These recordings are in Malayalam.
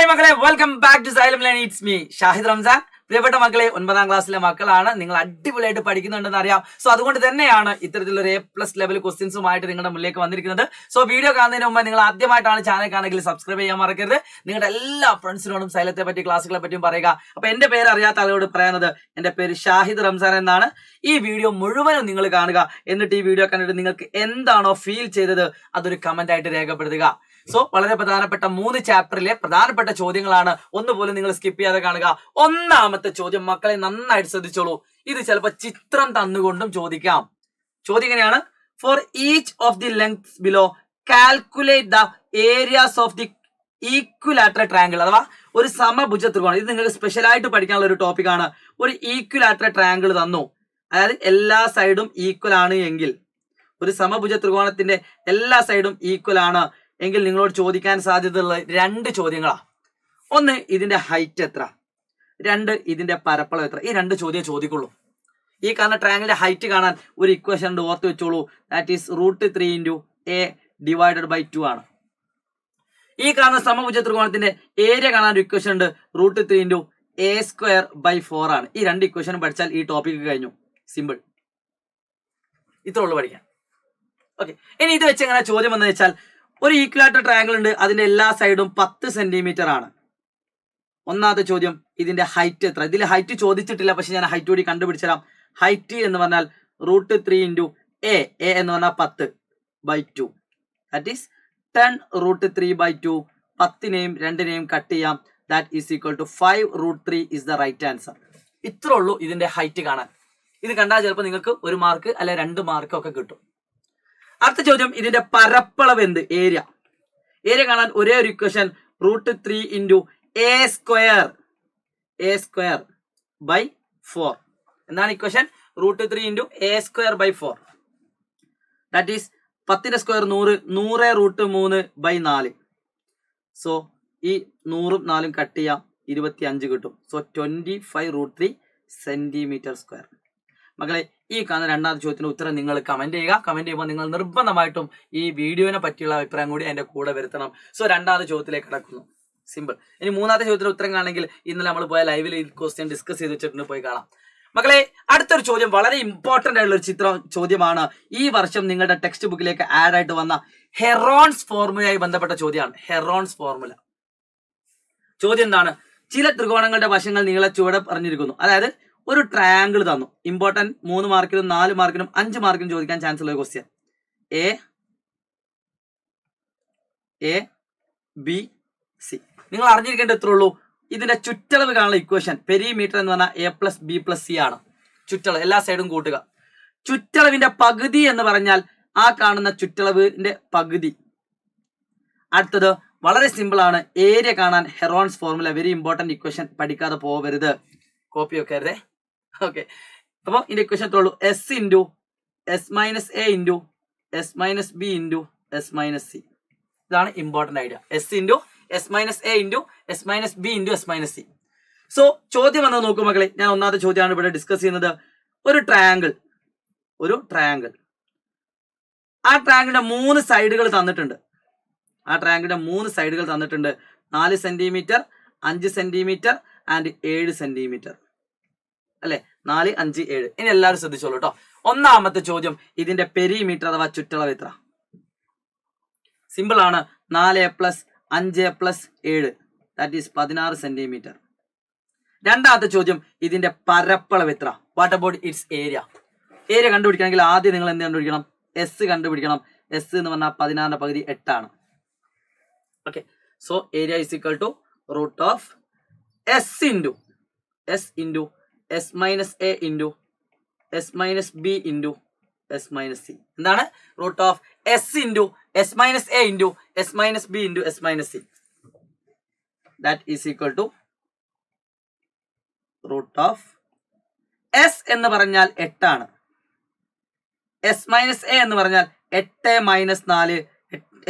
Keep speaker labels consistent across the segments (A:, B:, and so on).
A: ഹായ് മക്കളെ, welcome back to Xylem learn. It's me Shahid Ramzan. പ്രിയപ്പെട്ട മക്കളെ, 9ാം ക്ലാസ്സിലെ മക്കളാണ്. നിങ്ങൾ അടിപൊളിയായിട്ട് പഠിക്കുന്നുണ്ടെന്ന് അറിയാം. സോ അതുകൊണ്ട് തന്നെയാണ് ഇത്തരത്തിലൊരു A+ ലെവൽ ക്വസ്റ്റ്യൻസുമായിട്ട് നിങ്ങളുടെ മുന്നിലേക്ക് വന്നിരിക്കുന്നത്. സോ വീഡിയോ കാണുന്നതിന് മുമ്പ് നിങ്ങൾ ആദ്യമായിട്ടാണ് ചാനൽ കാണുമെങ്കിൽ സബ്സ്ക്രൈബ് ചെയ്യാൻ മറക്കരുത്. നിങ്ങളുടെ എല്ലാ ഫ്രണ്ട്സിനോടും സൈലത്തെ പറ്റി, ക്ലാസ്സുകളെ പറ്റിയും പറയുക. അപ്പൊ എന്റെ പേര് അറിയാത്ത ആളോട് പറയുന്നത്, എന്റെ പേര് ഷാഹിദ് റംസാൻ എന്നാണ്. ഈ വീഡിയോ മുഴുവനും നിങ്ങൾ കാണുക. എന്നിട്ട് ഈ വീഡിയോ കണ്ടിട്ട് നിങ്ങൾക്ക് എന്താണോ ഫീൽ ചെയ്തത് അതൊരു കമന്റ് ആയിട്ട് രേഖപ്പെടുത്തുക. സോ വളരെ പ്രധാനപ്പെട്ട 3 ചാപ്റ്ററിലെ പ്രധാനപ്പെട്ട ചോദ്യങ്ങളാണ്. ഒന്നുപോലും നിങ്ങൾ സ്കിപ്പ് ചെയ്യാതെ കാണുക. ഒന്നാമത്തെ ചോദ്യം മക്കളെ നന്നായിട്ട് ശ്രദ്ധിച്ചോളൂ. ഇത് ചിലപ്പോൾ ചിത്രം തന്നുകൊണ്ടും ചോദിക്കാം. ചോദ്യം എങ്ങനെയാണ്? For each of the length below calculate the areas of the equilateral triangle. അഥവാ ഒരു സമഭുജ ത്രികോണം. ഇത് നിങ്ങൾക്ക് സ്പെഷ്യലായിട്ട് പഠിക്കാനുള്ള ഒരു ടോപ്പിക് ആണ്. ഒരു ഈക്വിലാറ്ററൽ ട്രയാങ്കിൾ തന്നു, അതായത് എല്ലാ സൈഡും ഈക്വൽ ആണ് എങ്കിൽ, ഒരു സമഭുജ ത്രികോണത്തിന്റെ എല്ലാ സൈഡും ഈക്വൽ ആണ് എങ്കിൽ നിങ്ങളോട് ചോദിക്കാൻ സാധ്യതയുള്ള 2 ചോദ്യങ്ങളാണ്. ഒന്ന്, ഇതിന്റെ ഹൈറ്റ് എത്ര? 2, ഇതിന്റെ പരപ്പളം എത്ര? ഈ 2 ചോദ്യം ചോദിക്കുള്ളൂ. ഈ കാണുന്ന ട്രയാങ്കിളിന്റെ ഹൈറ്റ് കാണാൻ ഒരു ഇക്വേഷൻ ഉണ്ട്, ഓർത്ത് വെച്ചോളൂ. ദാറ്റ് ഈസ് √3 × a / 2 ആണ്. ഈ കാണുന്ന സമഭുജ ത്രികോണത്തിന്റെ ഏരിയ കാണാൻ ഒരു ഇക്വേഷൻ ഉണ്ട്, √3 × a² / 4 ആണ്. ഈ 2 ഇക്വേഷൻ പഠിച്ചാൽ ഈ ടോപ്പിക് കഴിഞ്ഞു. സിമ്പിൾ. ഇത്രേ ഉള്ളൂ പഠിക്കാൻ. ഓക്കെ, ഇനി ഇത് വെച്ച് എങ്ങനെ ചോദ്യം എന്ന് വെച്ചാൽ, ഒരു ഈക്വിലാറ്ററൽ ട്രയാങ്കിൾ ഉണ്ട്, അതിന്റെ എല്ലാ സൈഡും 10 സെന്റിമീറ്റർ ആണ്. ഒന്നാമത്തെ ചോദ്യം, ഇതിന്റെ ഹൈറ്റ് എത്ര? ഇതിൽ ഹൈറ്റ് ചോദിച്ചിട്ടില്ല, പക്ഷെ ഞാൻ ഹൈറ്റ് കൂടി കണ്ടുപിടിച്ചുതരാം. ഹൈറ്റ് എന്ന് പറഞ്ഞാൽ √3 × a എന്ന് പറഞ്ഞാൽ 10/2. That is 10√3/2. 10നെയും 2നെയും കട്ട് ചെയ്യാം. That is equal to 5√3 is the right answer. ഇത്രേ ഉള്ളൂ ഇതിന്റെ ഹൈറ്റ് കാണാൻ. ഇത് കണ്ടാൽ ചിലപ്പോൾ നിങ്ങൾക്ക് 1 മാർക്ക് അല്ലെ 2 മാർക്ക് ഒക്കെ കിട്ടും. അടുത്ത ചോദ്യം, ഇതിന്റെ പരപ്പളവ് എന്ത്? ഏരിയ. ഏരിയ കാണാൻ ഒരേ ഒരു ഇക്വേഷൻ, √3 × a² / 4. എന്താണ് ഇക്വേഷൻ? √3 × a² / 4. ദാറ്റ് ഈസ് 10ന്റെ സ്ക്വയർ 100, 100√3/4. സോ ഈ 100ഉം 4ഉം കട്ട് ചെയ്യാം, 25 കിട്ടും. So 25√3 cm². മക്കളെ, ഈ കാണുന്ന 2ാമത്തെ ചോദ്യത്തിന് ഉത്തരം നിങ്ങൾ കമന്റ് ചെയ്യുക. കമന്റ് ചെയ്യുമ്പോൾ നിങ്ങൾ നിർബന്ധമായിട്ടും ഈ വീഡിയോനെ പറ്റിയുള്ള അഭിപ്രായം കൂടി അതിന്റെ കൂടെ വരുത്തണം. സോ 2ാമത്തെ ചോദ്യത്തിലേക്ക് കടക്കുന്നു. സിമ്പിൾ. ഇനി 3ാമത്തെ ചോദ്യത്തിന് ഉത്തരം കാണണമെങ്കിൽ ഇന്നലെ നമ്മൾ പോയ ലൈവിൽ ഈ ക്വസ്റ്റ്യൻ ഡിസ്കസ് ചെയ്ത് വെച്ചിട്ടുണ്ട്, പോയി കാണാം. മക്കളെ, അടുത്തൊരു ചോദ്യം വളരെ ഇമ്പോർട്ടന്റ് ആയിട്ടുള്ള ഒരു ചോദ്യമാണ്. ഈ വർഷം നിങ്ങളുടെ ടെക്സ്റ്റ് ബുക്കിലേക്ക് ആഡ് ആയിട്ട് വന്ന ഹെറോൺസ് ഫോർമുലയായി ബന്ധപ്പെട്ട ചോദ്യമാണ്. Heron's formula. ചോദ്യം എന്താണ്? ചില ത്രികോണങ്ങളുടെ വശങ്ങൾ നീള ചുവടെ പറഞ്ഞിരിക്കുന്നു. അതായത് ഒരു ട്രയാങ്കിൾ തന്നു. ഇമ്പോർട്ടന്റ്, 3 മാർക്കിനും 4 മാർക്കിനും 5 മാർക്കിനും ചോദിക്കാൻ ചാൻസ് ഉള്ള ഒരു ക്വസ്റ്റ്യൻ. ABC. നിങ്ങൾ അറിഞ്ഞിരിക്കേണ്ട എത്ര ഉള്ളൂ? ഇതിന്റെ ചുറ്റളവ് കാണുന്ന ഇക്വേഷൻ, പെരിമീറ്റർ എന്ന് പറഞ്ഞാൽ A+B+C ആണ്. ചുറ്റളവ് എല്ലാ സൈഡും കൂട്ടുക. ചുറ്റളവിന്റെ പകുതി എന്ന് പറഞ്ഞാൽ ആ കാണുന്ന ചുറ്റളവിന്റെ പകുതി. അടുത്തത് വളരെ സിമ്പിൾ ആണ്. ഏരിയ കാണാൻ Heron's formula, very important equation, പഠിക്കാതെ പോകരുത്, കോപ്പി വെക്കരുതേ. ഓക്കെ, അപ്പോൾ ഇതിന്റെ ഇക്വേഷൻ എത്ര ഉള്ളൂ? S × S - A × S - B × S - C. ഇതാണ് important idea. S × S - A × S - B × S - C. So ചോദ്യം വന്നത് നോക്കൂ മക്കളെ. ഞാൻ ഒന്നാമത്തെ ചോദ്യമാണ് ഇവിടെ ഡിസ്കസ് ചെയ്യുന്നത്. ഒരു ട്രയാങ്കിൾ ആ ട്രയാങ്കിളിന്റെ 3 സൈഡുകൾ തന്നിട്ടുണ്ട്. 4 സെന്റിമീറ്റർ, 5 സെന്റിമീറ്റർ ആൻഡ് 7 സെന്റിമീറ്റർ അല്ലെ? 4, 5, 7. ഇനി എല്ലാവരും ശ്രദ്ധിച്ചോളൂ കേട്ടോ. ഒന്നാമത്തെ ചോദ്യം, ഇതിന്റെ പെരിമീറ്റർ അഥവാ ചുറ്റളവ് എത്ര? സിമ്പിൾ ആണ്. 4a + 5a + 7 that is 16 centimetre. രണ്ടാമത്തെ ചോദ്യം, ഇതിന്റെ പരപ്പളവ് എത്ര? What about its area? Area കണ്ടുപിടിക്കണമെങ്കിൽ ആദ്യം നിങ്ങൾ എന്ത് കണ്ടുപിടിക്കണം? S കണ്ടുപിടിക്കണം. S എന്ന് പറഞ്ഞാൽ 16ന്റെ പകുതി 8 ആണ്. Okay, so area is equal to √S × S - A × S - B × S - C. എന്താണ്? √S × S - A × S - B × S - C. That is equal to √S എന്ന് പറഞ്ഞാൽ 8 ആണ്. S - A എന്ന് പറഞ്ഞാൽ 8 - 4,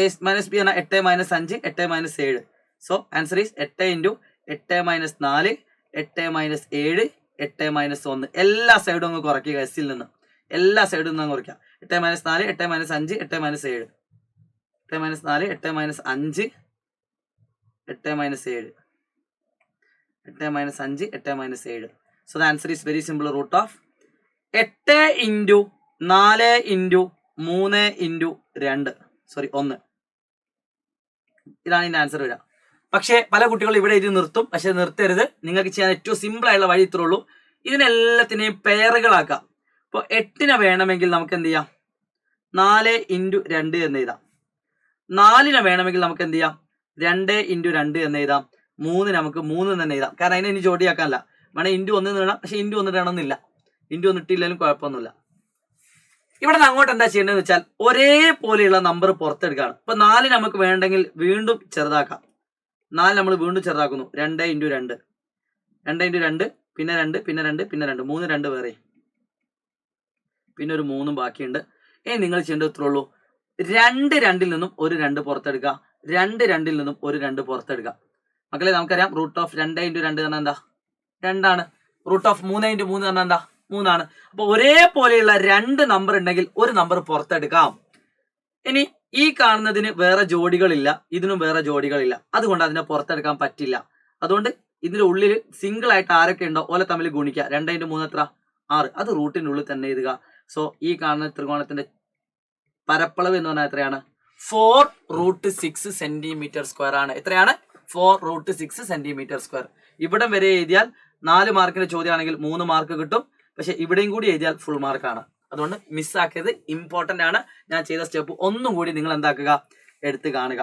A: S - B എന്നാൽ 8 - 5, 8 - 7. So answer is 8 × 8 - 4, 8 - 7, 8 - 1. എല്ലാ സൈഡും അങ്ങ് കുറയ്ക്കുക. എസ്സിൽ നിന്ന് എല്ലാ സൈഡും നിന്ന് കുറയ്ക്കാം. 8 - 4, 8 - 5, 8 - 7, 8 - 4, 8 - 5, 8 - 7. 8 - 5 8 - 7. So the answer is very simple. Root of 8 into 4 into 3 into 2. Sorry 1. ഇതാണ് ഇതിന്റെ ആൻസർ വരിക. പക്ഷേ പല കുട്ടികളും ഇവിടെ ഇത് നിർത്തും. പക്ഷെ നിർത്തരുത്. നിങ്ങൾക്ക് ചെയ്യാൻ ഏറ്റവും സിമ്പിൾ ആയിട്ടുള്ള വഴി ഇത്രേ ഉള്ളൂ. ഇതിനെല്ലാത്തിനെയും പെയറുകളാക്കാം. ഇപ്പോൾ 8 വേണമെങ്കിൽ നമുക്ക് എന്ത് ചെയ്യാം? 4 into 2 എന്ന് എഴുതാം. 4 വേണമെങ്കിൽ നമുക്ക് എന്ത് ചെയ്യാം? 2 into 2 എന്ന് എഴുതാം. 3 നമുക്ക് 3 തന്നെ എഴുതാം. കാരണം അതിനെ ഇനി ജോഡിയാക്കാനല്ല. വേണേൽ ഇൻറ്റു 1 ഇടണം. പക്ഷെ ഇൻറ്റു 1 ഇടണമെന്നില്ല. ഇൻറ്റു 1 ഇട്ടില്ലെങ്കിലും കുഴപ്പമൊന്നുമില്ല. ഇവിടെ നിന്ന് അങ്ങോട്ട് എന്താ ചെയ്യേണ്ടതെന്ന് വെച്ചാൽ ഒരേപോലെയുള്ള നമ്പർ പുറത്തെടുക്കുകയാണ്. ഇപ്പൊ 4 നമുക്ക് വേണ്ടെങ്കിൽ വീണ്ടും ചെറുതാക്കാം. 4 നമ്മൾ വീണ്ടും ചെറുതാക്കുന്നു. 2 into 2 2 into 2 പിന്നെ 2 പിന്നെ 2 പിന്നെ 2 3 2 വേറെ പിന്നെ ഒരു 3 ബാക്കിയുണ്ട്. നിങ്ങൾ ചെയ്യേണ്ടത് ഇത്രേ ഉള്ളൂ. 2 2 നിന്നും ഒരു 2 പുറത്തെടുക്കുക. 2 2 നിന്നും ഒരു 2 പുറത്തെടുക്കുക. മക്കളെ നമുക്കറിയാം റൂട്ട് ഓഫ് 2 into 2 പറഞ്ഞാൽ എന്താ? 2 ആണ്. റൂട്ട് ഓഫ് 3 into 3 പറഞ്ഞാൽ എന്താ? 3 ആണ്. അപ്പൊ ഒരേപോലെയുള്ള 2 നമ്പർ ഉണ്ടെങ്കിൽ ഒരു നമ്പർ പുറത്തെടുക്കാം. ഇനി ഈ കാണുന്നതിന് വേറെ ജോഡികളില്ല, ഇതിനും വേറെ ജോഡികളില്ല. അതുകൊണ്ട് അതിനെ പുറത്തെടുക്കാൻ പറ്റില്ല. അതുകൊണ്ട് ഇതിന്റെ ഉള്ളിൽ സിംഗിൾ ആയിട്ട് ആരൊക്കെ ഉണ്ടോ ഓലെ തമ്മിൽ ഗുണിക്കുക. 2 into 3 എത്ര? 6. അത് റൂട്ടിന്റെ ഉള്ളിൽ തന്നെ എഴുതുക. സോ ഈ കാണുന്ന ത്രികോണത്തിന്റെ പരപ്പളവ് എന്ന് പറഞ്ഞാൽ എത്രയാണ്? 4√6 cm² ആണ്. എത്രയാണ്? 4√6 cm². ഇവിടം വരെ എഴുതിയാൽ 4 മാർക്കിന്റെ ചോദ്യമാണെങ്കിൽ 3 മാർക്ക് കിട്ടും. പക്ഷെ ഇവിടെയും കൂടി എഴുതിയാൽ ഫുൾ മാർക്കാണ്. അതുകൊണ്ട് മിസ്സാക്കിയത് ഇമ്പോർട്ടന്റ് ആണ്. ഞാൻ ചെയ്ത സ്റ്റെപ്പ് ഒന്നും കൂടി നിങ്ങൾ എന്താക്കുക? എടുത്ത് കാണുക.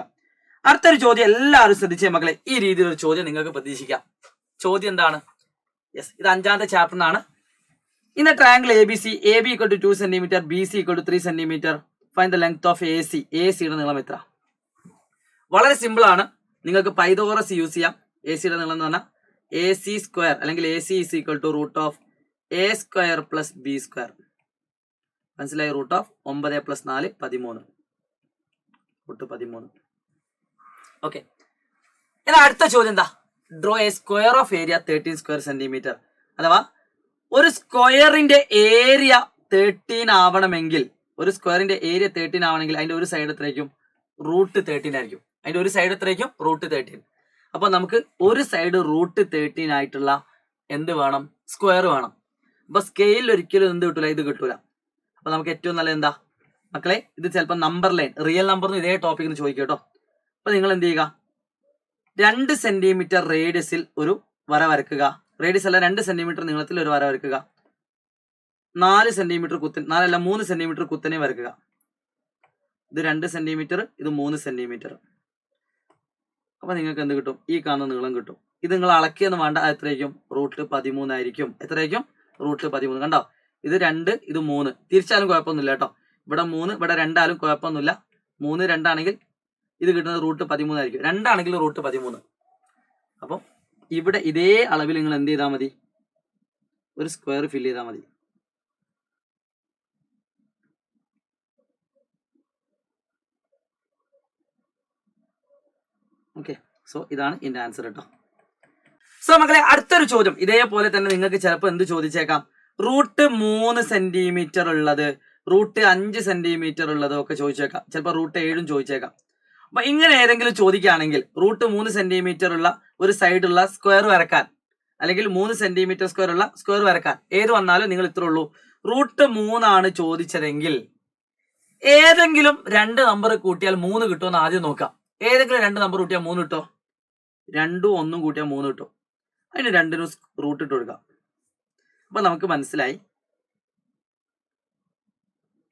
A: അടുത്തൊരു ചോദ്യം എല്ലാവരും ശ്രദ്ധിച്ചേ മക്കളെ. ഈ രീതിയിലൊരു ചോദ്യം നിങ്ങൾക്ക് പ്രതീക്ഷിക്കാം. ചോദ്യം എന്താണ്? യെസ്, ഇത് 5ാമത്തെ ചാപ്റ്ററിനാണ്. In the triangle ABC, AB = 2 cm, BC = 3 cm. Find the length of AC. ACയുടെ നീളം എത്ര? വളരെ സിമ്പിൾ ആണ്. നിങ്ങൾക്ക് പൈതഗോറസ് യൂസ് ചെയ്യാം. ACയുടെ നീളം എന്ന് പറഞ്ഞാൽ AC² അല്ലെങ്കിൽ AC = √A² + B². മനസ്സിലായി? Root of 9 + 4 13. √13. ഓക്കെ. എന്നാൽ അടുത്ത ചോദ്യം എന്താ? Draw a square of area 13² cm. അഥവാ ഒരു സ്ക്വയറിന്റെ ഏരിയ 13 ആവണമെങ്കിൽ, ഒരു സ്ക്വയറിന്റെ ഏരിയ 13 ആവണമെങ്കിൽ അതിന്റെ ഒരു സൈഡ് എത്രയായിരിക്കും? √13 ആയിരിക്കും. അതിന്റെ ഒരു സൈഡ് എത്രയായിരിക്കും? √13. അപ്പൊ നമുക്ക് ഒരു സൈഡ് √13 ആയിട്ടുള്ള എന്ത് വേണം? സ്ക്വയർ വേണം. അപ്പൊ സ്കെയിലിൽ ഒരിക്കലും എന്ത് കിട്ടൂല? ഇത് കിട്ടൂല. അപ്പൊ നമുക്ക് ഏറ്റവും നല്ല എന്താ മക്കളെ? ഇത് ചിലപ്പോൾ നമ്പർ ലൈൻ, റിയൽ നമ്പറിന് ഇതേ ടോപ്പിക്കിന് ചോദിക്കും കേട്ടോ. അപ്പൊ നിങ്ങൾ എന്ത് ചെയ്യുക? 2 സെന്റിമീറ്റർ റേഡിയസിൽ ഒരു വര വരക്കുക. റേഡിയസ് അല്ല, 2 സെന്റിമീറ്റർ നീളത്തിൽ ഒരു വര വരക്കുക. 4 സെന്റിമീറ്റർ കുത്തൻ, 4 അല്ല 3 സെന്റിമീറ്റർ കുത്തനെ വരക്കുക. ഇത് 2 സെന്റിമീറ്റർ, ഇത് 3 സെന്റിമീറ്റർ. അപ്പൊ നിങ്ങൾക്ക് എന്ത് കിട്ടും? ഈ കാണുന്ന നീളം കിട്ടും. ഇത് നിങ്ങൾ അളക്കിയെന്ന് വേണ്ട. എത്രയായിരിക്കും? √13 ആയിരിക്കും. എത്രയായിരിക്കും? √13. കണ്ടോ? ഇത് 2, ഇത് 3. തിരിച്ചാലും കുഴപ്പമൊന്നുമില്ല കേട്ടോ. ഇവിടെ 3, ഇവിടെ 2 ആലും കുഴപ്പമൊന്നുമില്ല. 3 2 ആണെങ്കിൽ ഇത് കിട്ടുന്നത് √13 ആയിരിക്കും. 2 ആണെങ്കിൽ √13. അപ്പം ഇവിടെ ഇതേ അളവിൽ നിങ്ങൾ എന്ത് ചെയ്താൽ മതി? ഒരു സ്ക്വയർ ഫില്ല് ചെയ്താൽ മതി. ഓക്കെ. സോ ഇതാണ് ഇതിന്റെ ആൻസർ കേട്ടോ. സോ മക്കളെ അടുത്തൊരു ചോദ്യം ഇതേപോലെ തന്നെ നിങ്ങൾക്ക് ചിലപ്പോൾ എന്ത് ചോദിച്ചേക്കാം? √3 സെന്റിമീറ്റർ ഉള്ളത്, √5 സെന്റിമീറ്റർ ഉള്ളതും ഒക്കെ ചോദിച്ചേക്കാം. ചിലപ്പോൾ √7 ചോദിച്ചേക്കാം. അപ്പൊ ഇങ്ങനെ ഏതെങ്കിലും ചോദിക്കുകയാണെങ്കിൽ √3 സെന്റിമീറ്റർ ഉള്ള ഒരു സൈഡുള്ള സ്ക്വയർ വരക്കാൻ, അല്ലെങ്കിൽ 3 സെന്റിമീറ്റർ സ്ക്വയർ ഉള്ള സ്ക്വയർ വരക്കാൻ, ഏത് വന്നാലും നിങ്ങൾ ഇത്രേ ഉള്ളൂ. √3 ആണ് ചോദിച്ചതെങ്കിൽ ഏതെങ്കിലും 2 നമ്പർ കൂട്ടിയാൽ 3 കിട്ടുമെന്ന് ആദ്യം നോക്കാം. ഏതെങ്കിലും 2 നമ്പർ കൂട്ടിയാൽ 3 കിട്ടോ? 2ഉം 1ഉം കൂട്ടിയാൽ 3 കിട്ടും. അതിന് 2നും റൂട്ട് ഇട്ട് കൊടുക്കാം. അപ്പൊ നമുക്ക് മനസ്സിലായി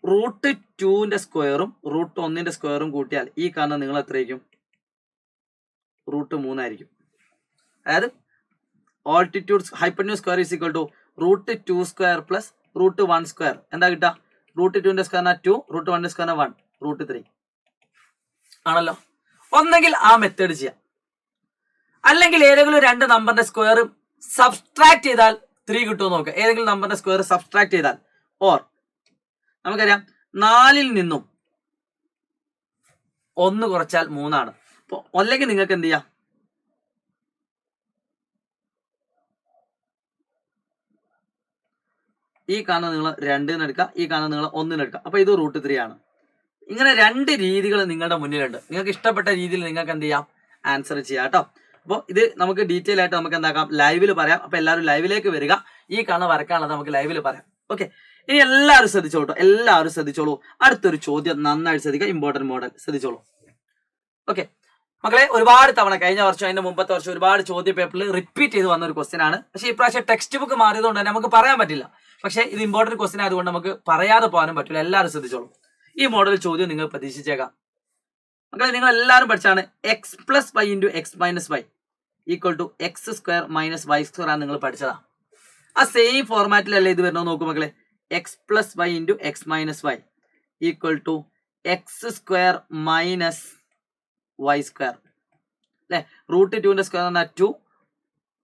A: √2ന്റെ സ്ക്വയറും √1ന്റെ സ്ക്വയറും കൂട്ടിയാൽ ഈ കാണുന്ന നിങ്ങൾ എത്രയായിരിക്കും? √3 ആയിരിക്കും. അതായത് altitude hypotenuse square is equal to √2² + √1². എന്താ കിട്ടുക? √2ന്റെ സ്ക്വയറിന് 2, √1ന്റെ സ്ക്വയറിന് 1, √3 ആണല്ലോ. ഒന്നെങ്കിൽ ആ മെത്തേഡ് ചെയ്യാം, അല്ലെങ്കിൽ ഏതെങ്കിലും 2 നമ്പറിന്റെ സ്ക്വയർ സബ്സ്ട്രാക്ട് ചെയ്താൽ 3 കിട്ടുമോ നോക്കാം. ഏതെങ്കിലും നമ്പറിന്റെ സ്ക്വയർ സബ്സ്ട്രാക്ട് ചെയ്താൽ, ഓർ നമുക്കറിയാം 4ൽ നിന്നും 1 കുറച്ചാൽ 3 ആണ്. അപ്പൊ അല്ലെങ്കിൽ നിങ്ങൾക്ക് എന്ത് ചെയ്യാം? ഈ കാണുന്ന നീളം 2 എടുക്കാം, ഈ കാണുന്ന നീളം 1 എടുക്കാം. അപ്പൊ ഇത് √3 ആണ്. ഇങ്ങനെ 2 രീതികൾ നിങ്ങളുടെ മുന്നിലുണ്ട്. നിങ്ങൾക്ക് ഇഷ്ടപ്പെട്ട രീതിയിൽ നിങ്ങൾക്ക് എന്ത് ചെയ്യാം? ആൻസർ ചെയ്യാം കേട്ടോ. അപ്പോൾ ഇത് നമുക്ക് ഡീറ്റെയിൽ ആയിട്ട് നമുക്ക് എന്താക്കാം ലൈവിൽ പറയാം. അപ്പൊ എല്ലാവരും ലൈവിലേക്ക് വരിക. ഈ കാണുന്ന വരക്കാനുള്ളത് നമുക്ക് ലൈവിൽ പറയാം. ഓക്കെ, ഇനി എല്ലാവരും ശ്രദ്ധിച്ചോളൂ കേട്ടോ, എല്ലാവരും ശ്രദ്ധിച്ചോളൂ. അടുത്തൊരു ചോദ്യം നന്നായിട്ട് ശ്രദ്ധിക്കുക, ഇമ്പോർട്ടന്റ് മോഡൽ ശ്രദ്ധിച്ചോളൂ. ഓക്കെ മക്കളെ, ഒരുപാട് തവണ കഴിഞ്ഞ വർഷം അതിന്റെ മുമ്പത്തെ വർഷം ഒരുപാട് ചോദ്യ പേപ്പറിൽ റിപ്പീറ്റ് ചെയ്ത് വന്ന ഒരു ക്വസ്റ്റ്യൻ ആണ്. പക്ഷേ ഇപ്രാവശ്യം ടെക്സ്റ്റ് ബുക്ക് മാറിയതുകൊണ്ട് തന്നെ നമുക്ക് പറയാൻ പറ്റില്ല. പക്ഷേ ഇത് ഇമ്പോർട്ടന്റ് ക്വസ്റ്റ്യൻ ആയതുകൊണ്ട് നമുക്ക് പറയാതെ പോകാനും പറ്റില്ല. എല്ലാവരും ശ്രദ്ധിച്ചോളൂ. ഈ മോഡൽ ചോദ്യം നിങ്ങൾ പ്രതീക്ഷിച്ചേക്കാം. മക്കളെ, നിങ്ങൾ എല്ലാവരും പഠിച്ചാണ് x plus y into x minus y equal to x square minus y square ആണ് നിങ്ങൾ പഠിച്ചതാ. ആ സെയിം ഫോർമാറ്റിലല്ലേ ഇത് വരുന്നത്? നോക്കൂ മക്കളെ, x plus y into x minus y equal to x square minus y square അല്ലെ. റൂട്ട് 2ന്റെ സ്ക്വയർ പറഞ്ഞാൽ 2,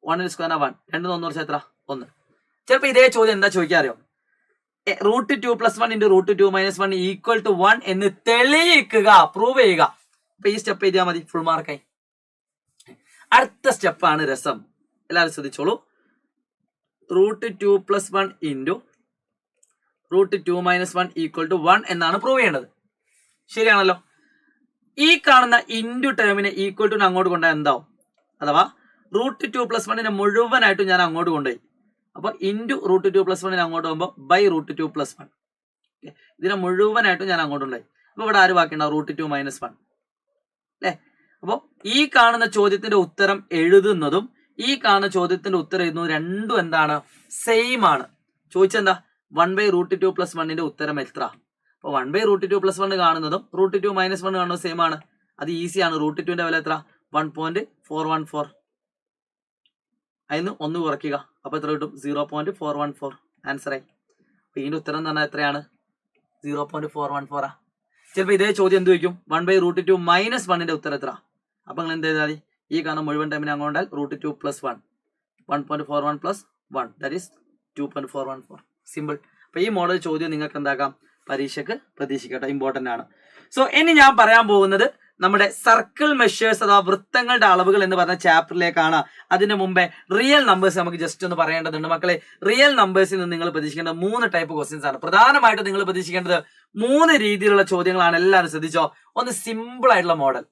A: 1ന്റെ സ്ക്വയർ 1, 2 1 കുറച്ച് എത്ര 1. ചിലപ്പോൾ ഇതേ ചോദ്യം എന്താ ചോദിക്കാൻ അറിയോ? Root 2 plus 1 into root 2 minus 1 equal to 1 എന്ന് തെളിയിക്കുക, പ്രൂവ് ചെയ്യുക. അപ്പൊ ഈ സ്റ്റെപ്പ് എഴുതിയാൽ മതി, ഫുൾ മാർക്കായി. അടുത്ത സ്റ്റെപ്പാണ് രസം. എല്ലാവരും ശ്രദ്ധിച്ചോളൂ. Root 2 plus 1 into root 2 minus 1 equal to 1 എന്നാണ് പ്രൂവ് ചെയ്യേണ്ടത്. ശരിയാണല്ലോ? ഈ കാണുന്ന ഇൻറ്റു ടേമിനെ ഈക്വൽ ടു അങ്ങോട്ട് കൊണ്ടുപോയാൽ എന്താവും? അഥവാ റൂട്ട് 2 പ്ലസ് 1 മുഴുവനായിട്ടും ഞാൻ അങ്ങോട്ട് കൊണ്ടുപോയി. അപ്പോൾ ഇൻറ്റു റൂട്ട് 2 പ്ലസ് 1 അങ്ങോട്ട് പോകുമ്പോൾ ബൈ റൂട്ട് 2 പ്ലസ് 1. ഇതിനെ മുഴുവനായിട്ടും ഞാൻ അങ്ങോട്ട് കൊണ്ടുപോയി. അപ്പോൾ ഇവിടെ ആര് ബാക്കിയുണ്ടാവും? റൂട്ട് 2 മൈനസ് 1 അല്ലേ. അപ്പോൾ ഈ കാണുന്ന ചോദ്യത്തിന്റെ ഉത്തരം എഴുതുന്നതും ഈ കാണുന്ന ചോദ്യത്തിന്റെ ഉത്തരം എഴുതുന്നതും രണ്ടും എന്താണ്? സെയിം ആണ്. ചോദിച്ചെന്താ? 1 ബൈ റൂട്ട് 2 പ്ലസ് 1ന്റെ ഉത്തരം എത്ര? അപ്പോൾ 1 ബൈ റൂട്ട് 2 പ്ലസ് 1 കാണുന്നതും റൂട്ട് 2 മൈനസ് 1 കാണുന്നതും സെയിം ആണ്. അത് ഈസിയാണ്. റൂട്ട് 2ന്റെ വില എത്ര? 1.414. അതിന് 1 കുറയ്ക്കുക, അപ്പോൾ എത്ര കിട്ടും? 0.414. ആൻസറായി. അപ്പോൾ ഇതിന്റെ ഉത്തരം എന്ന് പറഞ്ഞാൽ എത്രയാണ്? 0.414. ചിലപ്പോൾ ഇതേ ചോദ്യം എന്ത് ചോദിക്കും? 1 ബൈ റൂട്ട് 2 മൈനസ് 1ന്റെ ഉത്തരം എത്ര? അപ്പോൾ നിങ്ങൾ എന്ത് ചെയ്താൽ മതി? ഈ കാണുന്ന മുഴുവൻ ടൈമിന് അങ്ങോട്ടാൽ root 2 plus 1, 1.41 plus 1 that is 2.414. Simple. അപ്പോൾ ഈ മോഡൽ ചോദ്യം നിങ്ങൾക്ക് എന്താക്കാം? പരീക്ഷയ്ക്ക് പ്രതീക്ഷിക്കട്ടെ, ഇമ്പോർട്ടന്റ് ആണ്. സോ ഇനി ഞാൻ പറയാൻ പോകുന്നത് നമ്മുടെ സർക്കിൾ മെഷേഴ്സ് അഥവാ വൃത്തങ്ങളുടെ അളവുകൾ എന്ന് പറഞ്ഞ ചാപ്റ്ററിലേക്കാണ്. അതിന് മുമ്പേ റിയൽ നമ്പേഴ്സ് നമുക്ക് ജസ്റ്റ് ഒന്ന് പറയേണ്ടതുണ്ട്. മക്കളെ, റിയൽ നമ്പേഴ്സിൽ നിന്ന് നിങ്ങൾ പ്രതീക്ഷിക്കേണ്ടത് 3 ടൈപ്പ് ക്വസ്റ്റ്യൻസ് ആണ്. പ്രധാനമായിട്ടും നിങ്ങൾ പ്രതീക്ഷിക്കേണ്ടത് 3 രീതിയിലുള്ള ചോദ്യങ്ങളാണ്. എല്ലാവരും ശ്രദ്ധിച്ചോ. ഒന്ന് സിമ്പിൾ ആയിട്ടുള്ള model,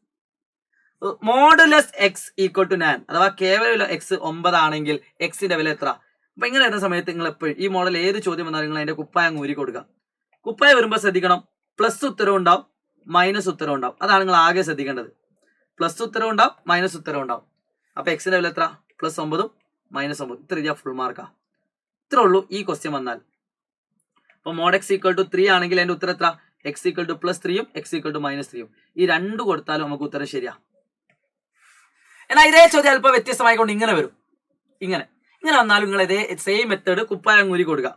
A: modulus x equal to 9 അഥവാ കേവല എക്സ് 9 ആണെങ്കിൽ എക്സിന്റെ വില എത്ര? അപ്പൊ ഇങ്ങനെ വരുന്ന സമയത്ത് നിങ്ങൾ എപ്പോഴും ഈ മോഡൽ ഏത് ചോദ്യം വന്നാലും നിങ്ങൾ അതിന്റെ കുപ്പായം ഊരി കൊടുക്കുക. കുപ്പായ വരുമ്പോൾ ശ്രദ്ധിക്കണം, പ്ലസ് ഉത്തരം ഉണ്ടാവും, മൈനസ് ഉത്തരം ഉണ്ടാവും. അതാണ് നിങ്ങൾ ആകെ ശ്രദ്ധിക്കേണ്ടത്. പ്ലസ് ഉത്തരം ഉണ്ടാവും, മൈനസ് ഉത്തരം ഉണ്ടാവും. അപ്പൊ എക്സിന്റെ വില എത്ര? +9 -9. ഇത്ര രീതിയാ ഫുൾ മാർക്കാ. ഇത്രേ ഉള്ളൂ ഈ ക്വസ്റ്റ്യൻ വന്നാൽ. അപ്പൊ മോഡ് എക്സ് ഈക്വൽ ടു 3 ആണെങ്കിൽ അതിന്റെ ഉത്തരം എത്ര? എക്സ് ഈക്വൽ ടു +3ഉം എക്സ് ഈക്വൽ ടു -3ഉം. ഈ 2 കൊടുത്താലും നമുക്ക് ഉത്തരം ശരിയാ. എന്നാൽ ഇതേ ചോദ്യം അല്പം വ്യത്യസ്തമായിക്കൊണ്ട് ഇങ്ങനെ വരും. ഇങ്ങനെ വന്നാലും നിങ്ങൾ ഇതേ സെയിം മെത്തേഡ് കുപ്പായം ഊരി കൊടുക്കുക.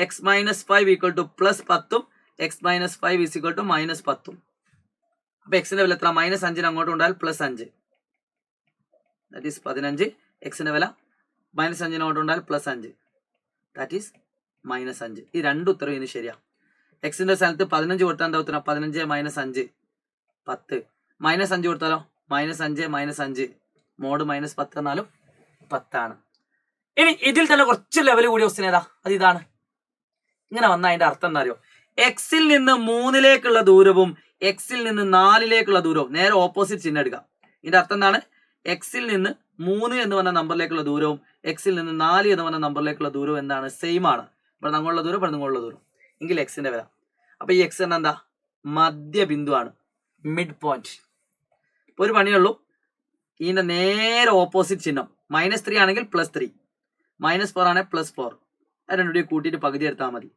A: എക്സ് -5 ഈക്വൽ ടു +10ഉം എക്സ് -5 ഈസ് ഈക്വൽ ടു -10ഉം. അപ്പൊ എക്സിന്റെ വില എത്ര? -5 അങ്ങോട്ട് കൊണ്ടാൽ +5 ദാറ്റ് ഈസ് 15. എക്സിന്റെ വില -5 അങ്ങോട്ട് കൊണ്ടാൽ +5 ദാറ്റ് ഈസ് -5. ഈ 2 ഉത്തരം ഇനി ശരിയാ. എക്സിന്റെ സ്ഥലത്ത് 15 കൊടുത്താൽ എന്താ ഉത്തരം? 15 -5 10. -5 കൊടുത്താലോ? -5 -5 മോഡ് -10 എന്നാലും 10 ആണ്. ഇനി ഇതിൽ തന്നെ കുറച്ച് ലെവൽ കൂടിയ ക്വസ്റ്റ്യൻ ഏതാ? അത് ഇതാണ്. ഇങ്ങനെ വന്ന അതിന്റെ അർത്ഥം എന്താ അറിയോ? എക്സിൽ നിന്ന് 3ലേക്കുള്ള ദൂരവും എക്സിൽ നിന്ന് 4ലേക്കുള്ള ദൂരവും നേരെ ഓപ്പോസിറ്റ് ചിഹ്നം എടുക്കുക. ഇതിന്റെ അർത്ഥം എന്താണ്? എക്സിൽ നിന്ന് 3 എന്ന് പറഞ്ഞ നമ്പറിലേക്കുള്ള ദൂരവും എക്സിൽ നിന്ന് 4 എന്ന് പറഞ്ഞ നമ്പറിലേക്കുള്ള ദൂരവും എന്താണ്? സെയിം ആണ്. ഇവിടെ നിങ്ങളുള്ള ദൂരം, ഇവിടെ നിങ്ങളുള്ള ദൂരം എങ്കിൽ എക്സിന്റെ വില. അപ്പൊ ഈ എക്സ് എന്താ? മധ്യബിന്ദു ആണ്, മിഡ് പോയിന്റ്. ഒരു പണിയുള്ളൂ, ഇതിന്റെ നേരെ ഓപ്പോസിറ്റ് ചിഹ്നം. -3 ആണെങ്കിൽ +3, -4 ആണെങ്കിൽ +4. അത് രണ്ടുകൂടി കൂട്ടിയിട്ട് പകുതി എടുത്താൽ മതി.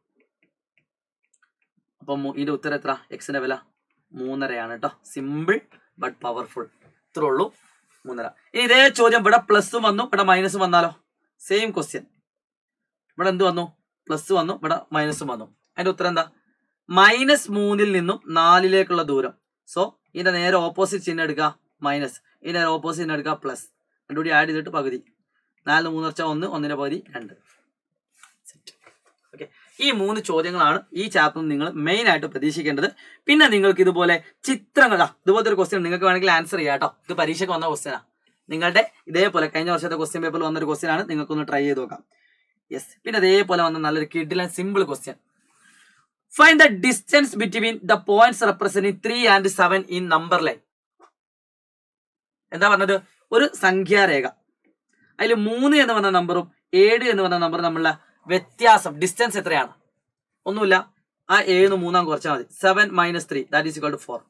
A: അപ്പം ഇതിന്റെ ഉത്തരം എത്ര? എക്സിന്റെ വില 3.5 കേട്ടോ. Simple but powerful. ഇത്രേ ഉള്ളൂ, 3.5. ഇനി ഇതേ ചോദ്യം ഇവിടെ പ്ലസും വന്നു, ഇവിടെ മൈനസും വന്നാലോ? Same question. ഇവിടെ എന്ത് വന്നു? പ്ലസ് വന്നു, ഇവിടെ മൈനസും വന്നു. അതിന്റെ ഉത്തരം എന്താ? -3ൽ നിന്നും 4ലേക്കുള്ള ദൂരം. സോ ഇതിന്റെ നേരെ ഓപ്പോസിറ്റ് ചിഹ്നം എടുക്കുക, മൈനസ്. ഇതിന്റെ നേരെ ഓപ്പോസിറ്റ് ചിഹ്നം എടുക്കുക, പ്ലസ്. രണ്ടുകൂടി ആഡ് ചെയ്തിട്ട് പകുതി. 4 3 1, 1ന്റെ പകുതി 2. ഓക്കെ, ഈ 3 ചോദ്യങ്ങളാണ് ഈ ചാപ്റ്ററിൽ നിങ്ങൾ മെയിൻ ആയിട്ട് പ്രതീക്ഷിക്കേണ്ടത്. പിന്നെ നിങ്ങൾക്ക് ഇതുപോലെ ചിത്രങ്ങൾ, ഇതുപോലത്തെ ഒരു ക്വസ്റ്റ്യൻ നിങ്ങൾക്ക് വേണമെങ്കിൽ ആൻസർ ചെയ്യാം കേട്ടോ. ഇത് പരീക്ഷയ്ക്ക് വന്ന ക്വസ്റ്റ്യനാണ്. നിങ്ങളുടെ ഇതേപോലെ കഴിഞ്ഞ വർഷത്തെ ക്വസ്റ്റ്യൻ പേപ്പറിൽ വന്നൊരു ക്വസ്റ്റ്യൻ ആണ്. നിങ്ങൾക്കൊന്ന് ട്രൈ ചെയ്ത് നോക്കാം. യെസ്. പിന്നെ അതേപോലെ വന്ന നല്ലൊരു കിഡിലൻ simple question. Find the distance between the points representing 3 and 7 in number line. എന്താ പറഞ്ഞത്? ഒരു സംഖ്യാരേഖ, അതിൽ 3 എന്ന് പറഞ്ഞ നമ്പറും 7 എന്ന് പറഞ്ഞ നമ്പറും തമ്മിലുള്ള വ്യത്യാസം ഡിസ്റ്റൻസ് എത്രയാണ്? ഒന്നുമില്ല, ആ 7 3 കുറച്ചാൽ മതി. 7 - 3 ദാറ്റ് ഈസ് ഈക്വൽ ടു 4.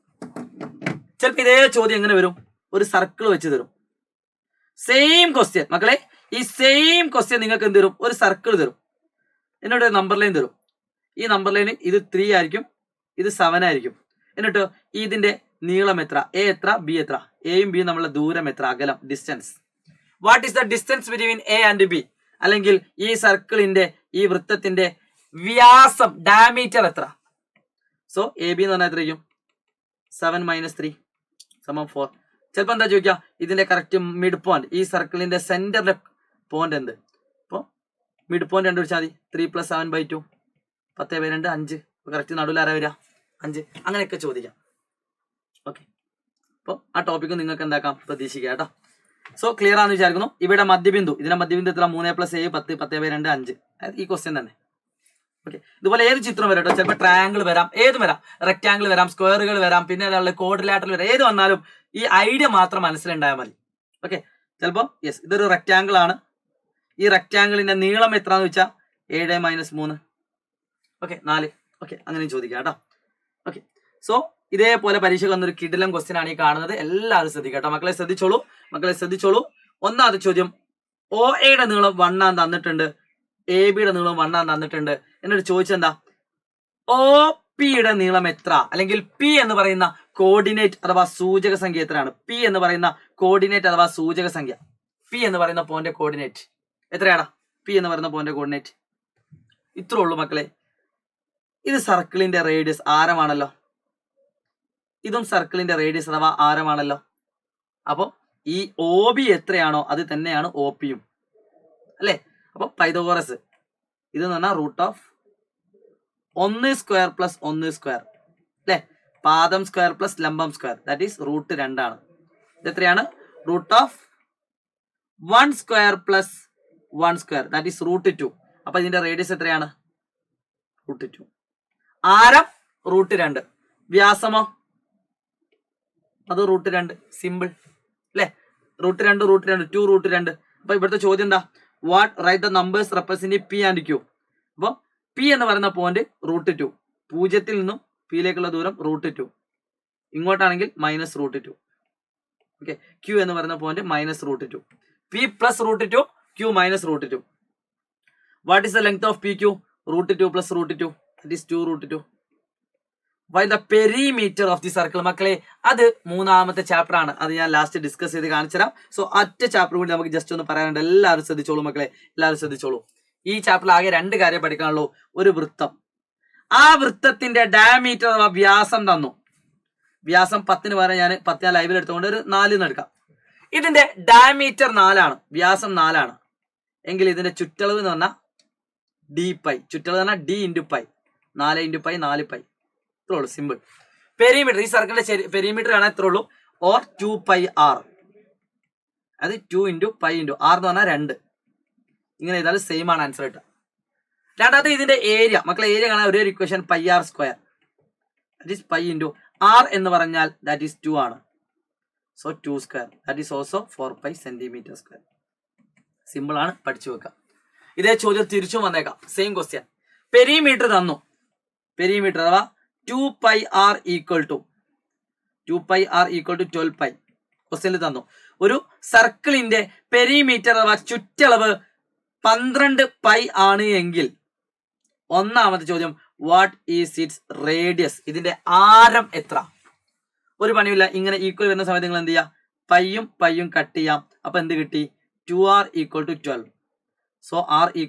A: ചിലപ്പോൾ ഇതേ ചോദ്യം എങ്ങനെ വരും? ഒരു സർക്കിൾ വെച്ച് തരും. സെയിം ക്വസ്റ്റ്യൻ മക്കളെ, ഈ സെയിം ക്വസ്റ്റ്യൻ നിങ്ങൾക്ക് എന്ത് തരും? ഒരു സർക്കിൾ തരും, എന്നിട്ട് ഒരു നമ്പർ ലൈൻ തരും. ഈ നമ്പർ ലൈന് ഇത് 3 ആയിരിക്കും, ഇത് 7 ആയിരിക്കും. എന്നിട്ട് ഇതിന്റെ നീളം എത്ര? എ എത്ര, ബി എത്ര? എയും ബിയും തമ്മിലുള്ള ദൂരം എത്ര? അകലം, distance. What is the distance between A and B? അല്ലെങ്കിൽ ഈ സർക്കിളിന്റെ, ഈ വൃത്തത്തിന്റെ വ്യാസം, ഡയമീറ്റർ എത്ര? സോ എ ബി എന്ന് പറഞ്ഞാൽ എത്രയും? 7 - 3 = 4. ചിലപ്പോൾ എന്താ ചോദിക്കുക? ഇതിന്റെ കറക്റ്റ് മിഡ് പോയിന്റ്, ഈ സർക്കിളിന്റെ സെന്ററിലെ പോയിന്റ് എന്ത്? അപ്പോൾ മിഡ് പോയിന്റ് കണ്ടുപിടിച്ചാൽ മതി. 3 + 7/2 10/2 5. കറക്റ്റ് നടുവിൽ ആരാ വരിക? 5. അങ്ങനെയൊക്കെ ചോദിക്കാം. ഓക്കെ, അപ്പോൾ ആ ടോപ്പിക്ക് നിങ്ങൾക്ക് എന്താക്കാം? പ്രതീക്ഷിക്കുക കേട്ടോ. സോ ക്ലിയർ ആണെന്ന് വിചാരിക്കുന്നു. ഇവിടെ മധ്യബിന്ദു, ഇതിന്റെ മധ്യബിന്ദു എത്ര? 3 + 7 10 10/2 5. അതായത് ഈ ക്വസ്റ്റ്യൻ തന്നെ. ഓക്കെ, ഇതുപോലെ ഏത് ചിത്രം വരാം കേട്ടോ. ചിലപ്പോൾ ട്രയാങ്കിൾ വരാം, ഏതും വരാം, റെക്ടാങ്കിൾ വരാം, സ്ക്വയറുകൾ വരാം, പിന്നെ അതുള്ള കോഡ്രിലാറ്ററൽ വരാം. ഏത് വന്നാലും ഈ ഐഡിയ മാത്രം മനസ്സിലുണ്ടായാൽ മതി. ഓക്കെ, ചിലപ്പോൾ യെസ് ഇതൊരു റെക്ടാങ്കിൾ ആണ്. ഈ റെക്ടാങ്കിളിന്റെ നീളം എത്രന്ന് വെച്ചാൽ 7 - 3. ഓക്കെ, 4. ഓക്കെ, അങ്ങനെ ചോദിക്കാം കേട്ടോ. ഓക്കെ, സോ ഇതേപോലെ പരീക്ഷയ്ക്ക് വന്നൊരു കിടിലം ക്വസ്റ്റ്യൻ ആണ് ഈ കാണുന്നത്. എല്ലാവരും ശ്രദ്ധിക്കുക കേട്ടോ. മക്കളെ ശ്രദ്ധിച്ചോളൂ. ഒന്നാമത്തെ ചോദ്യം, ഒ എയുടെ നീളം 1 ആണെന്ന് തന്നിട്ടുണ്ട്, എ ബിയുടെ നീളം 1 ആണെന്ന് തന്നിട്ടുണ്ട്. എന്നിട്ട് ചോദിച്ചെന്താ? ഒ പിയുടെ നീളം എത്ര? അല്ലെങ്കിൽ പി എന്ന് പറയുന്ന കോർഡിനേറ്റ് അഥവാ സൂചക സംഖ്യ എത്രയാണ്? പി എന്ന് പറയുന്ന കോർഡിനേറ്റ് അഥവാ സൂചക സംഖ്യ, പി എന്ന് പറയുന്ന പോയിന്റ് കോർഡിനേറ്റ് എത്രയാടാ? പി എന്ന് പറയുന്ന പോയിന്റ് കോർഡിനേറ്റ് ഇത്രേ ഉള്ളൂ മക്കളെ. ഇത് സർക്കിളിന്റെ റേഡിയസ്, ആരമാണല്ലോ. ഇതും സർക്കിളിന്റെ റേഡിയസ് അഥവാ ആരമാണല്ലോ. അപ്പൊ ഈ ഒ ബി എത്രയാണോ അത് തന്നെയാണ് ഒ പിയും, അല്ലെ? അപ്പൊ പൈതഗോറസ് ഇത് എന്ന് പറഞ്ഞാൽ √1² + 1², അല്ലെ? പാദം സ്ക്വയർ പ്ലസ് ലംബം സ്ക്വയർ ദാറ്റ് ഈസ് √2 ആണ്. ഇത് എത്രയാണ്? √1² + 1² ദാറ്റ് ഈസ് √2. അപ്പൊ ഇതിന്റെ റേഡിയസ് എത്രയാണ്? √2. ആരം √2, വ്യാസമോ അത് √2. സിമ്പിൾ അല്ലെ? √2 2√2. അപ്പൊ ഇവിടുത്തെ ചോദ്യം എന്താ? What write the numbers representing P and Q. അപ്പൊ പി എന്ന് പറയുന്ന പോയിന്റ് √2, 0 നിന്നും പിയിലേക്കുള്ള ദൂരം √2, ഇങ്ങോട്ടാണെങ്കിൽ -√2. ഓക്കെ, ക്യൂ എന്ന് പറയുന്ന point -√2, P + √2, Q -√2. What is the length of P Q? √2 + √2 that is 2√2. Find the perimeter of the circle. മക്കളെ അത് 3ാമത്തെ ചാപ്റ്റർ ആണ്. അത് ഞാൻ ലാസ്റ്റ് ഡിസ്കസ് ചെയ്ത് കാണിച്ചുതരാം. സോ ഒറ്റ ചാപ്റ്റർ കൂടി നമുക്ക് ജസ്റ്റ് ഒന്ന് പറയാനുണ്ട്. എല്ലാവരും ശ്രദ്ധിച്ചോളൂ മക്കളെ, എല്ലാവരും ശ്രദ്ധിച്ചോളൂ. ഈ ചാപ്റ്ററിൽ ആകെ 2 കാര്യം പഠിക്കാനുള്ളൂ. ഒരു വൃത്തം, ആ വൃത്തത്തിന്റെ ഡയമീറ്റർ അഥവാ വ്യാസം തന്നു. വ്യാസം 10 പകരം ഞാൻ 10 ലൈവിൽ എടുത്തുകൊണ്ട് ഒരു 4 എടുക്കാം. ഇതിന്റെ ഡയമീറ്റർ 4 ആണ്, വ്യാസം 4 ആണ്. എങ്കിൽ ഇതിന്റെ ചുറ്റളവ് എന്ന് പറഞ്ഞാൽ d π. ചുറ്റളവ് എന്ന് പറഞ്ഞാൽ d × π, 4 × π 4π. ഇത്രയുള്ളൂ, സിമ്പിൾ. പെരിമീറ്റർ, ഈ സർക്കിളിന്റെ പെരിമീറ്റർ ആണ് ഇത്ര ഉള്ളൂ. ഓർ 2πr, അത് 2 × π × r എന്ന് പറഞ്ഞാൽ 2. ഇങ്ങനെ ചെയ്താൽ സെയിം ആണ് ആൻസർ കിട്ടുക. രണ്ടാമത്തെ ഇതിന്റെ ഏരിയ, മക്കളെ ഏരിയ കാണാൻ ഒരേ equation πr², that is π × r എന്ന് പറഞ്ഞാൽ ദാറ്റ് ഈസ് 2 ആണ്. So 2² that is also 4π cm². Simple ആണ്, പഠിച്ചു വെക്കാം. ഇതേ ചോദ്യം തിരിച്ചും വന്നേക്കാം, സെയിം ക്വസ്റ്റ്യൻ. പെരിമീറ്റർ തന്നു, പെരിമീറ്റർ അഥവാ 2πr = 12π. ക്വസ്റ്റ്യനിൽ തന്നു ഒരു സർക്കിളിന്റെ പെരിമീറ്റർ അഥവാ ചുറ്റളവ് 12π ആണ് എങ്കിൽ ഒന്നാമത്തെ ചോദ്യം, വാട്ട് ഈസ് ഇറ്റ്സ് റേഡിയസ്? ഇതിന്റെ ആരം എത്ര? ഒരു പണിയില്ല, ഇങ്ങനെ ഈക്വൽ വരുന്ന സമയത്ത് നിങ്ങൾ എന്ത് ചെയ്യുക? പയ്യും കട്ട് ചെയ്യാം. അപ്പൊ എന്ത് കിട്ടി? 2r = 12. So r =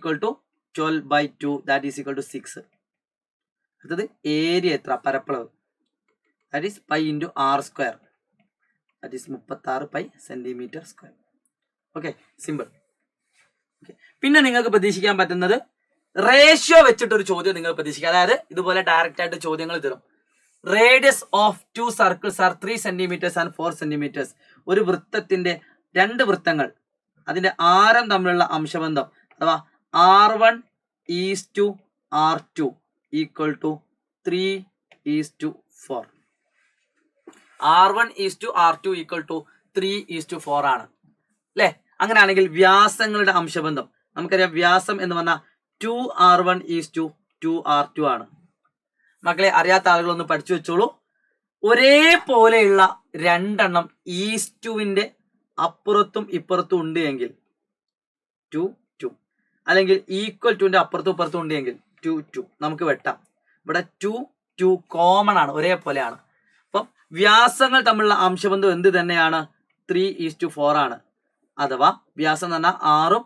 A: 12/2 that is = 6. അടുത്തത് ഏരിയ എത്ര? പരപ്പളവ്, that is π × r², that is 36π cm². Okay, simple. Okay, പിന്നെ നിങ്ങൾക്ക് പ്രതീക്ഷിക്കാൻ പറ്റുന്നത് റേഷ്യോ വെച്ചിട്ടൊരു ചോദ്യം നിങ്ങൾ പ്രതീക്ഷിക്കുക. അതായത് ഇതുപോലെ ഡയറക്റ്റ് ആയിട്ട് ചോദ്യങ്ങൾ തരും. Radius of 2 circles R 3 cm and 4 cm. ഒരു വൃത്തത്തിന്റെ 2 വൃത്തങ്ങൾ അതിന്റെ ആരം തമ്മിലുള്ള അംശബന്ധം അഥവാ r1 = r2 = 3:4. r1 = r2 = 3:4 ആണ്. അല്ലെ? അങ്ങനെയാണെങ്കിൽ വ്യാസങ്ങളുടെ അംശബന്ധം നമുക്കറിയാം. വ്യാസം എന്ന് പറഞ്ഞാൽ 2r1:2r2 ആണ്. മക്കളെ, അറിയാത്ത ആളുകളൊന്ന് പഠിച്ചു വെച്ചോളൂ. ഒരേപോലെയുള്ള രണ്ടെണ്ണം ഈസ്റ്റുവിന്റെ അപ്പുറത്തും ഇപ്പുറത്തും ഉണ്ട് എങ്കിൽ 2 2, അല്ലെങ്കിൽ ഈക്വൽ ടുവിന്റെ അപ്പുറത്തും ഇപ്പുറത്തും ഉണ്ട് എങ്കിൽ 2 2 നമുക്ക് വെട്ടാം. ഇവിടെ 2 2 കോമൺ ആണ്, ഒരേപോലെയാണ്. അപ്പം വ്യാസങ്ങൾ തമ്മിലുള്ള അംശബന്ധം എന്ത് തന്നെയാണ്? 3:4 ആണ്. അഥവാ വ്യാസം എന്ന് പറഞ്ഞാൽ 6ഉം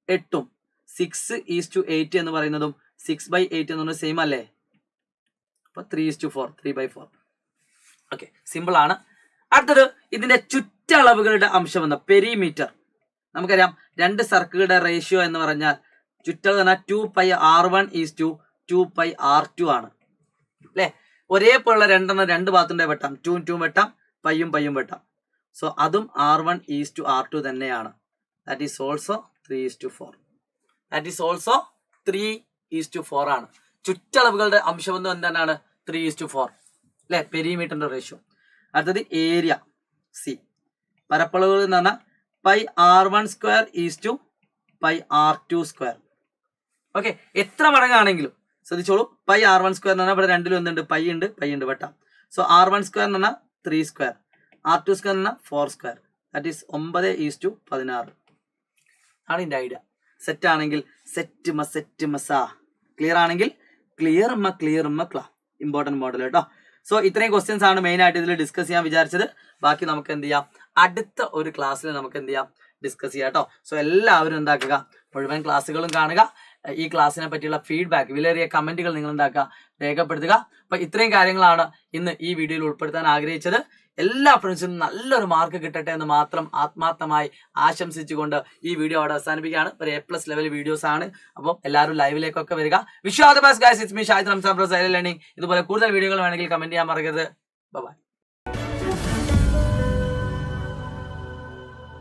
A: 8ഉം 6:8 എന്ന് പറയുന്നതും 6/8 എന്ന് പറഞ്ഞാൽ സെയിം അല്ലേ? അപ്പൊ 3:4 3/4. ഓക്കെ, സിമ്പിൾ ആണ്. അടുത്തത് ഇതിന്റെ ചുറ്റളവുകളുടെ അംശബന്ധം പെരിമീറ്റർ. നമുക്കറിയാം രണ്ട് സർക്കിളുടെ റേഷ്യോ എന്ന് പറഞ്ഞാൽ ചുറ്റളവ് പറഞ്ഞാൽ 2πr1:2πr2 ആണ് അല്ലെ? ഒരേപോലുള്ള രണ്ടെണ്ണം രണ്ട് ഭാഗത്തുണ്ടെ വെട്ടാം. 2 2 വെട്ടാം, പയ്യും വെട്ടാം. സോ അതും r1:r2 തന്നെയാണ്. That is also 3:4. That is also 3:4 ആണ്. ചുറ്റളവുകളുടെ അംശബന്ധം എന്താണ്? 3:4 അല്ലെ? പെരിമീറ്ററിന്റെ റേഷ്യോ. അടുത്തത് ഏരിയ സി. പരപ്പളവുകൾ എന്ന് പറഞ്ഞാൽ πr1² πr2². ഓക്കെ, എത്ര മടങ്ങാണെങ്കിലും ശ്രദ്ധിച്ചോളൂ. πr1² എന്ന് പറഞ്ഞാൽ ഇവിടെ രണ്ടിലും എന്തുണ്ട്? പൈ ഉണ്ട് വെട്ടാം. സോ r1² എന്ന് പറഞ്ഞാൽ 3², r2² എന്ന് പറഞ്ഞാൽ 4². ദാറ്റ് ഈസ് 9:16 ആണ് ഇതിന്റെ ഐഡിയ. സെറ്റ് ആണെങ്കിൽ സെറ്റ് മസാ, ക്ലിയർ ആണെങ്കിൽ ക്ലിയർ ഇമ്പോർട്ടന്റ് മോഡൽ കേട്ടോ. സോ ഇത്രയും ക്വസ്റ്റ്യൻസ് ആണ് മെയിൻ ആയിട്ട് ഇതിൽ ഡിസ്കസ് ചെയ്യാൻ വിചാരിച്ചത്. ബാക്കി നമുക്ക് എന്ത് ചെയ്യാം? അടുത്ത ഒരു ക്ലാസ്സിൽ നമുക്ക് എന്ത് ചെയ്യാം? ഡിസ്കസ് ചെയ്യാം കേട്ടോ. സോ എല്ലാവരും എന്താക്കുക? മുഴുവൻ ക്ലാസ്സുകളും കാണുക. ഈ ക്ലാസ്സിനെ പറ്റിയുള്ള ഫീഡ്ബാക്ക്, വിലയേറിയ കമന്റുകൾ നിങ്ങൾ എന്താക്കുക? രേഖപ്പെടുത്തുക. അപ്പൊ ഇത്രയും കാര്യങ്ങളാണ് ഇന്ന് ഈ വീഡിയോയിൽ ഉൾപ്പെടുത്താൻ ആഗ്രഹിച്ചത്. എല്ലാ ഫ്രണ്ട്സിനും നല്ലൊരു മാർക്ക് കിട്ടട്ടെ എന്ന് മാത്രം ആത്മാർത്ഥമായി ആശംസിച്ചുകൊണ്ട് ഈ വീഡിയോ അവിടെ അവസാനിപ്പിക്കുകയാണ്. ഒരു A+ ലെവൽ വീഡിയോസ് ആണ്. അപ്പോൾ എല്ലാവരും ലൈവിലേക്കൊക്കെ വരിക. Wish you all the best guys. It's me Shahid Ramzan from silent learning. ഇതുപോലെ കൂടുതൽ വീഡിയോകൾ വേണമെങ്കിൽ കമന്റ് ചെയ്യാൻ മറക്കരുത്. ബൈ.